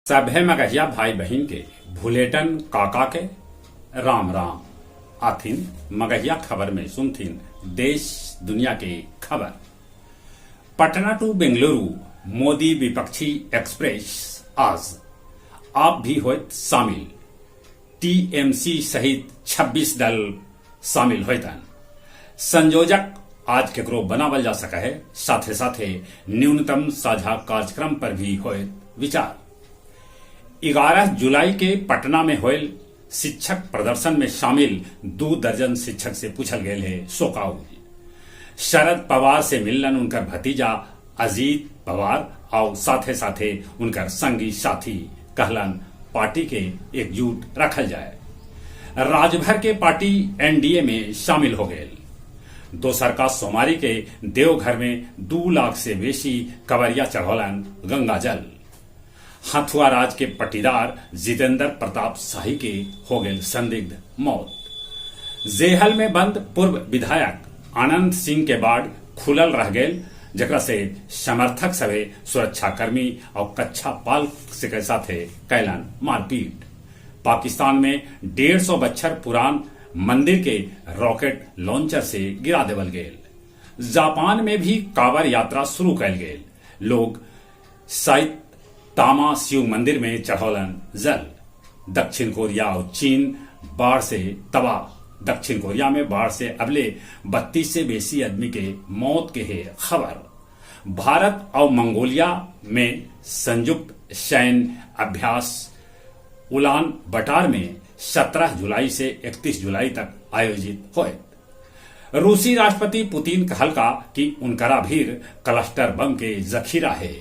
सभे मगहिया भाई बहन के भुलेटन काका के राम राम आथिन मगहिया खबर में सुनथिन देश दुनिया के खबर। पटना टू बेंगलुरु मोदी विपक्षी एक्सप्रेस आज आप भी होत शामिल। टीएमसी सहित 26 दल शामिल होतन। संयोजक आज केकरो बनावल जा सका है, साथे साथे न्यूनतम साझा कार्यक्रम पर भी होत विचार। 11 जुलाई के पटना में होयल शिक्षक प्रदर्शन में शामिल 2 दर्जन शिक्षक से पूछल गए है सोकाऊ। शरद पवार से मिलन उनकर भतीजा अजीत पवार और साथे साथे उनकर संगी साथी कहलन पार्टी के एकजुट रखल जाए। राज्यभर के पार्टी एनडीए में शामिल हो गए। दोसर का सोमवारी के देवघर में 2 लाख से बेसी कवरिया चढ़ौलन गंगा जल। हथुआ राज के पट्टीदार जितेंद्र प्रताप शाही के हो गए संदिग्ध मौत। जेहल में बंद पूर्व विधायक आनंद सिंह के बाढ़ खुलल रह गए, जकरा से समर्थक सभे सुरक्षाकर्मी और कच्चा पाल के साथे कैलन मारपीट। पाकिस्तान में 150 बछर पुरान मंदिर के रॉकेट लॉन्चर से गिरा देवल गए। जापान में भी कांवड़ यात्रा शुरू कैल गए। लोग साइत तामा शिव मंदिर में चढ़ौलन जल। दक्षिण कोरिया और चीन बाढ़ से तबाह। दक्षिण कोरिया में बाढ़ से अबले 32 से बेसी आदमी के मौत के है खबर। भारत और मंगोलिया में संयुक्त सैन्य अभ्यास उलान बटार में 17 जुलाई से 31 जुलाई तक आयोजित हुए। रूसी राष्ट्रपति पुतिन कहलका कि उनकरा भीर क्लस्टर बम के जखीरा है।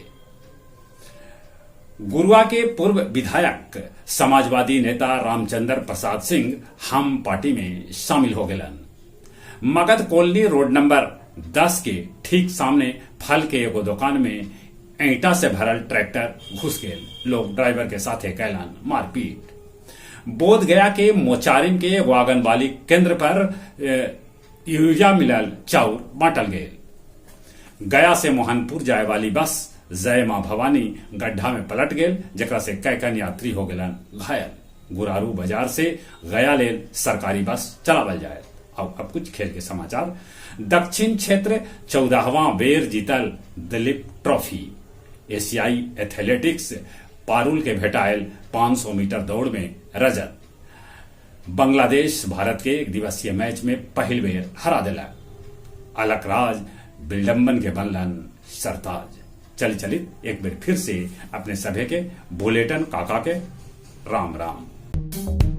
गुरुआ के पूर्व विधायक समाजवादी नेता रामचंद्र प्रसाद सिंह हम पार्टी में शामिल हो गए। मगध कॉलोनी रोड नंबर 10 के ठीक सामने फल के एगो दुकान में ईंटा से भरल ट्रैक्टर घुस गए। लोग ड्राइवर के साथ कैलन मारपीट। बोध गया के मोचारिम के वागनवाली केंद्र पर यूरिया मिलल चाउर बांटल गए। गया से मोहनपुर जाए वाली बस जय मां भवानी गड्ढा में पलट गए, जकरा से कैकन यात्री हो गए घायल। गुरारू बाजार से गया ले सरकारी बस चलावल जाए। अब कुछ खेल के समाचार। दक्षिण क्षेत्र 14वां बेर जीतल दिलीप ट्रॉफी। एशियाई एथलेटिक्स पारुल के भेटायल 500 मीटर दौड़ में रजत। बांग्लादेश भारत के एक दिवसीय मैच में पहल बेर हरा दिला। अलकराज विडंबन के बनलन सरताज। चलित एक बार फिर से अपने सभे के बुलेटिन काका के राम राम।